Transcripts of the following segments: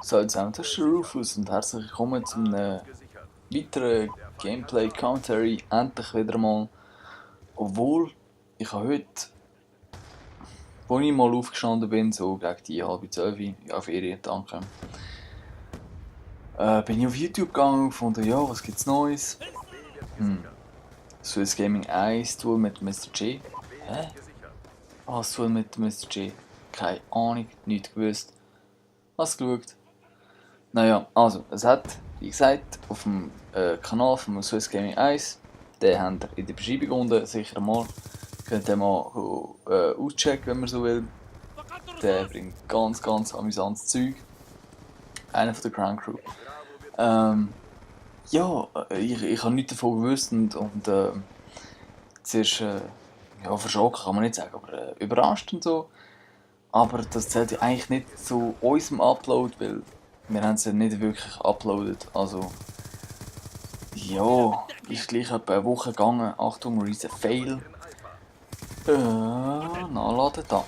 Salut zusammen, das ist der Rufus und herzlich willkommen zu einem weiteren Gameplay-Commentary. Endlich wieder mal. Obwohl, ich habe heute, als ich mal aufgestanden bin, so gegen die halbe 12, ja Ferien, danke, bin ich auf YouTube gegangen und gefunden, ja, was gibt's Neues? Swiss Gaming 1 Tool mit Mr. G. Hä? Was Tool mit Mr. G? Keine Ahnung, nichts gewusst. Was geschaut? Naja, also, es hat, wie gesagt, auf dem Kanal von Swiss Gaming 1, den habt ihr in der Beschreibung unten sicher mal, könnt ihr mal auschecken, wenn man so will. Der bringt ganz amüsantes Zeug. Einer von der Ground Crew. Ja, ich habe nichts davon gewusst und zuerst, ja, verschrocken kann man nicht sagen, aber überrascht und so. Aber das zählt ja eigentlich nicht zu unserem Upload, weil wir haben es ja nicht wirklich uploadet. Also, ja, ist gleich etwa eine Woche gegangen. Achtung, riesen Fail. Nachladen da.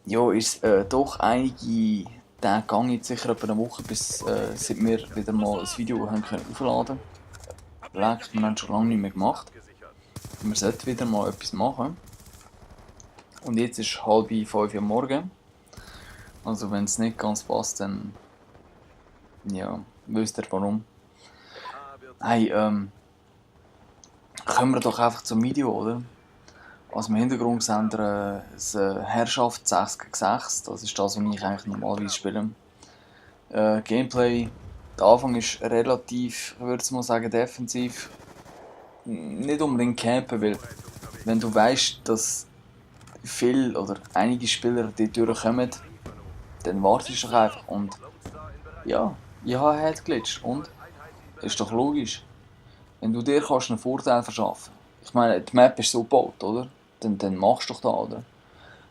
Ja, ist doch einige Tage gegangen, jetzt sicher etwa eine Woche, bis seit wir wieder mal ein Video haben können aufladen. Leck, wir haben schon lange nicht mehr gemacht. Wir sollten wieder mal etwas machen. Und jetzt ist 4:30 Uhr morgen. Also wenn es nicht ganz passt, dann ja, wisst ihr warum. Hey, kommen wir doch einfach zum Video, oder? Also im Hintergrund sehen wir eine Herrschaft 6 gegen 6. Das ist das, was ich eigentlich normalerweise spiele. Gameplay, der Anfang ist relativ, ich würde mal sagen, defensiv. Nicht unbedingt campen, weil wenn du weißt, dass viele oder einige Spieler die durchkommen, dann wartest du doch einfach und ja, ich habe halt glitscht und ist doch logisch. Wenn du dir kannst einen Vorteil verschaffen, ich meine, die Map ist so gebaut, oder? Dann machst du doch da, oder?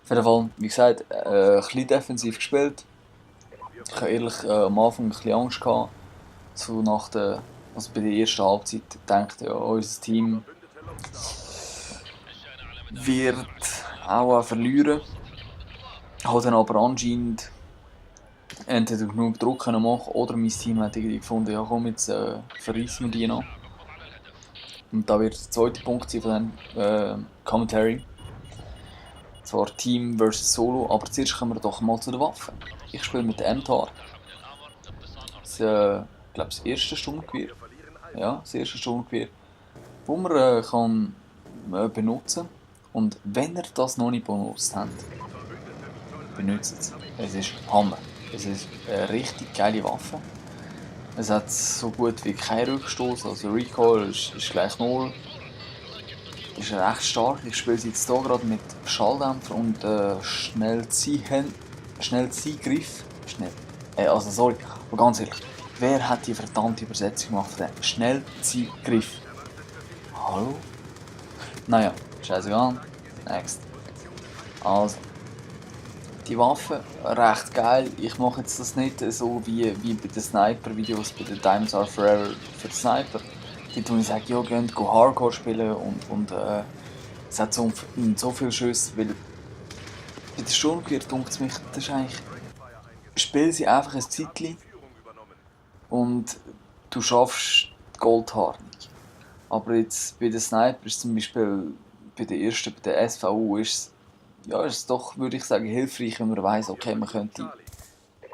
Auf jeden Fall, wie gesagt, ein bisschen defensiv gespielt. Ich habe ehrlich am Anfang ein bisschen Angst gehabt, so nach der, also bei der ersten Halbzeit, dachte ja, unser Team wird auch verlieren. Hat dann aber anscheinend entweder genug Druck können machen oder mein Team hat irgendwie gefunden, ja komm, jetzt verreissen wir die noch. Und da wird der zweite Punkt sein von dem Commentary. Zwar Team versus Solo, aber zuerst kommen wir doch mal zu den Waffen. Ich spiele mit der MTAR. Das ist, glaube das erste Sturmgewehr. Ja, das erste Sturmgewehr, das man kann, benutzen kann. Und wenn ihr das noch nicht benutzt habt, benutzt es. Es ist Hammer. Es ist eine richtig geile Waffe. Es hat so gut wie keinen Rückstoß, also Recoil ist gleich 0. Ist recht stark. Ich spiele sie jetzt hier gerade mit Schalldämpfer und Schnellziehgriff. Also sorry, aber ganz ehrlich, wer hat die verdammte Übersetzung gemacht von dem Schnellziehgriff? Hallo? Naja, scheißegal. Next. Also, die Waffe, recht geil. Ich mache jetzt das nicht so wie bei den Sniper-Videos, bei den Diamonds Are Forever für den Sniper. Dort wo ich sage, ja, geht Hardcore spielen und es hat so viele Schüsse, weil bei der Sturmgewehr denkt es mich, das ist eigentlich, spiel sie einfach ein Zeitchen und du schaffst die Goldharnung. Aber jetzt bei den Sniper ist zum Beispiel bei der ersten, bei der SVU ist es doch, würde ich sagen, hilfreich, wenn man weiss, okay, man könnte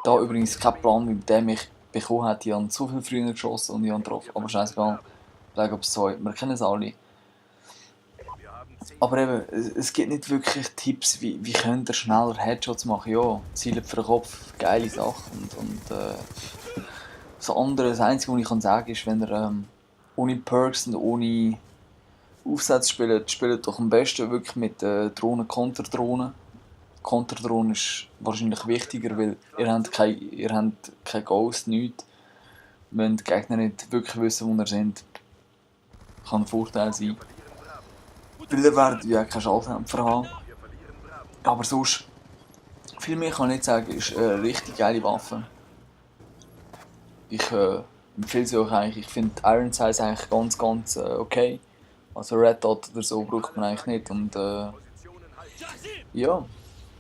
da übrigens kein Plan, mit dem ich bekommen hätte. Ich habe so viel früher geschossen und ich habe getroffen. Aber scheißegal, Black Ops 2, wir kennen es alle. Aber eben, es gibt nicht wirklich Tipps, wie könnt ihr schneller Headshots machen. Ja, Ziele für den Kopf, geile Sache. Und das andere, das Einzige, was ich kann sagen ist, wenn ihr ohne Perks und ohne Aufsätze spielt doch am besten wirklich mit Drohnen, Konterdrohnen. Konterdrohnen ist wahrscheinlich wichtiger, weil ihr habt kein Ghost, nichts. Wenn die Gegner nicht wirklich wissen, wo ihr sind, kann ein Vorteil sein. Weil ihr werdet ja keine Schalldämpfer haben. Aber sonst, viel mehr kann ich nicht sagen, ist eine richtig geile Waffe. Ich empfehle sie euch eigentlich. Ich finde Iron Size eigentlich ganz okay. Also Red Dot oder so braucht man eigentlich nicht. Und ja,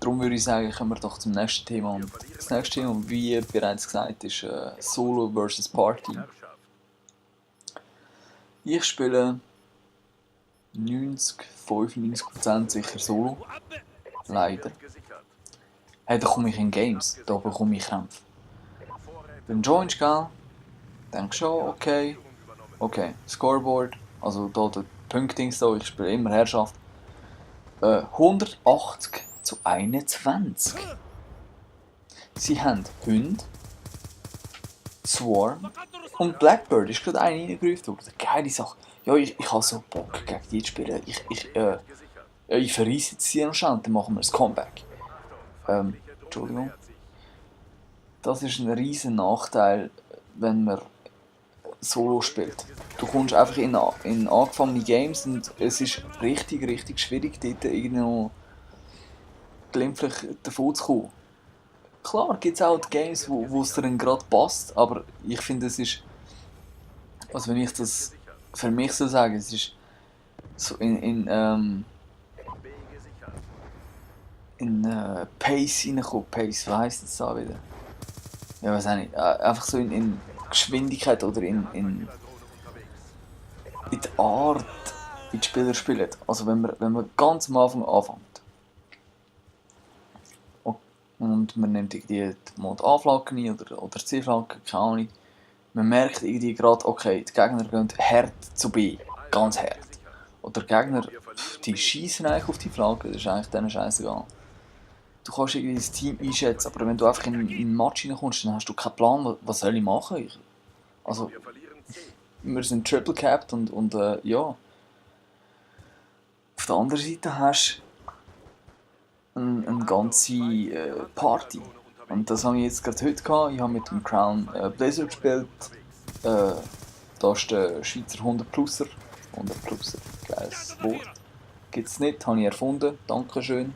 darum würde ich sagen, kommen wir doch zum nächsten Thema. Und das nächste Thema, wie bereits gesagt, ist Solo vs Party. Ich spiele 95% sicher Solo. Leider. Hey, da komme ich in Games, da bekomme ich Kämpfe. Dann joinst du, gell? Denkst du, okay, Scoreboard, also da der Punktings da, ich spiele immer Herrschaft. 180-21. Sie haben Hunde, Swarm und Blackbird ist gerade einer reingerufen worden. Geile Sache. Ja, ich habe so Bock gegen die zu spielen. Ich verreise jetzt sie anscheinend, dann machen wir ein Comeback. Entschuldigung. Das ist ein riesen Nachteil, wenn man Solo spielt. Du kommst einfach in angefangene Games und es ist richtig schwierig, dort irgendwie noch glimpflich davon zu kommen. Klar gibt es auch die Games, wo es dir dann gerade passt, aber ich finde, es ist, also wenn ich das für mich so sage, es ist so in Pace reinkommen. Pace, wie heisst das da wieder? Ja, weiß auch nicht. Einfach so in Geschwindigkeit oder in der Art, wie die Spieler spielen. Also wenn man ganz am Anfang anfängt und man nimmt irgendwie mal die A-Flagge ein oder die C-Flagge, keine Ahnung. Man merkt irgendwie gerade, okay, die Gegner gehen hart zu B, ganz hart. Oder die Gegner, die schießen eigentlich auf die Flagge, das ist eigentlich denen scheißegal. Du kannst irgendwie das Team einschätzen, aber wenn du einfach in den Match reinkommst, dann hast du keinen Plan, was soll ich machen. Also, wir sind triple capped und ja. Auf der anderen Seite hast du eine ganze Party. Und das habe ich jetzt gerade heute gehabt. Ich habe mit dem Crown Blazer gespielt. Da ist der Schweizer 100-Pluser. 100-Pluser, geiles Wort. Gibt es nicht, habe ich erfunden. Dankeschön.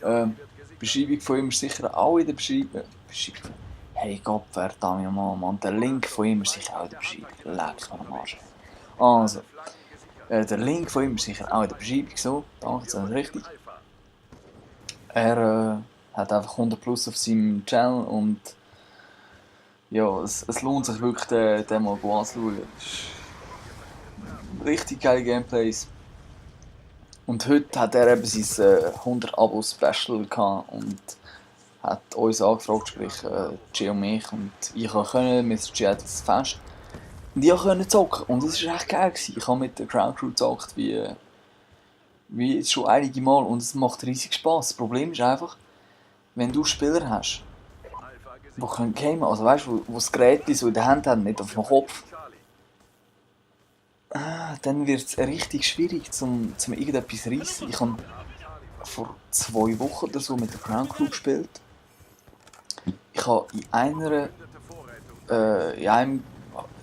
Die Beschreibung von ihm ist sicher auch in der Beschreibung. Hey Gott, verdammt nochmal, Mann. Der Link von ihm ist sicher auch in der Beschreibung. Leck mir am Arsch. Also, der Link von ihm ist sicher auch in der Beschreibung. So, danke, das ist richtig. Er hat einfach 100 Plus auf seinem Channel und ja, es lohnt sich wirklich, den mal anzuschauen. Richtig geile Gameplays. Und heute hat er eben sein 100-Abo-Special gehabt und hat uns angefragt, sprich G und mich. Und ich konnte, Mr. G hat das Fest. Und ich konnte zocken. Und es war echt geil. Ich habe mit der Crown Crew gezockt, wie jetzt schon einige Mal. Und es macht riesig Spaß. Das Problem ist einfach, wenn du Spieler hast, die können gamen, also weißt du, wo das Gerät so in der Hand haben, nicht auf dem Kopf, dann wird es richtig schwierig, zum irgendetwas zu reissen. Ich habe vor 2 Wochen oder so mit der Crown Crew gespielt. Ich habe in einem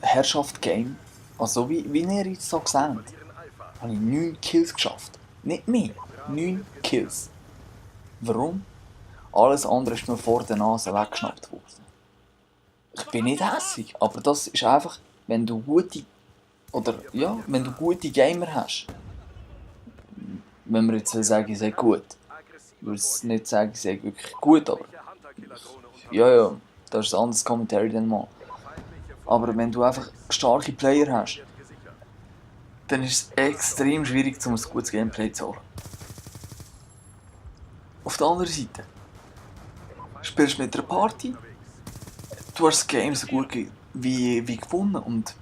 Herrschaft-Game, also wie ihr jetzt so seht, habe ich 9 Kills geschafft. Nicht mehr, 9 Kills. Warum? Alles andere ist mir vor der Nase weggeschnappt worden. Ich bin nicht hässig, aber das ist einfach, wenn du gute Gamer hast. Wenn wir jetzt sagen, ich sei gut. Ich würde es nicht sagen, ich sei wirklich gut, aber ja, das ist ein anderes Kommentar dann mal. Aber wenn du einfach starke Player hast, dann ist es extrem schwierig, um ein gutes Gameplay zu holen. Auf der anderen Seite spielst du mit einer Party, du hast das Game so gut wie gewonnen und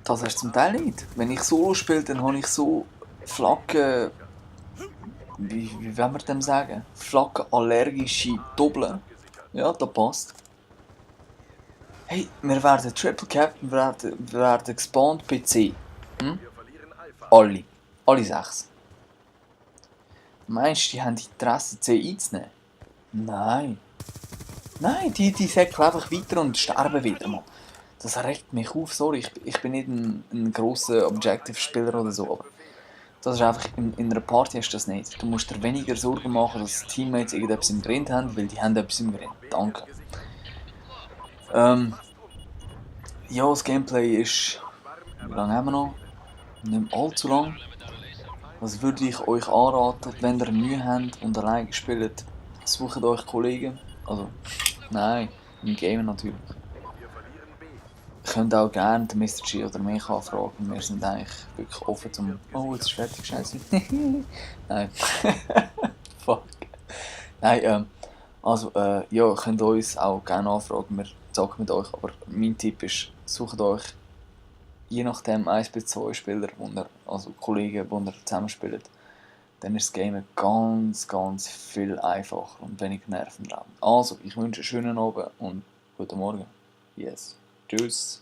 das hast du zum Teil nicht. Wenn ich Solo spiele, dann habe ich so Flaggen, wie wollen wir dem sagen? Flaggenallergische Doppeln. Ja, das passt. Hey, wir werden Triple Cap, wir werden gespawnt PC. Alle 6. Meinst du, die haben Interesse, C einzunehmen? Nein, die säckeln einfach weiter und sterben wieder mal. Das regt mich auf, sorry, ich bin nicht ein grosser Objective-Spieler oder so, aber das ist einfach, in einer Party hast du das nicht. Du musst dir weniger Sorgen machen, dass Teammates irgendetwas im Grind haben, weil die haben etwas im Grind. Danke. Ja, das Gameplay ist, wie lange haben wir noch? Nicht mehr allzu lang. Was würde ich euch anraten, wenn ihr Mühe habt und alleine spielt? Sucht euch Kollegen. Also, nein, im Game natürlich. Ihr könnt auch gerne den Mr. G oder mich anfragen. Wir sind eigentlich wirklich offen zum. Oh, jetzt ist fertig, scheiße. Nein. Fuck. Nein, also, ja, ihr könnt uns auch gerne anfragen. Wir zocken mit euch. Aber mein Tipp ist, sucht euch je nachdem 1 bis 2 Spieler, also Kollegen, die ihr zusammenspielt. Dann ist das Game ganz, ganz viel einfacher und weniger nervenraubend. Also, ich wünsche einen schönen Abend und guten Morgen. Yes. Tschüss.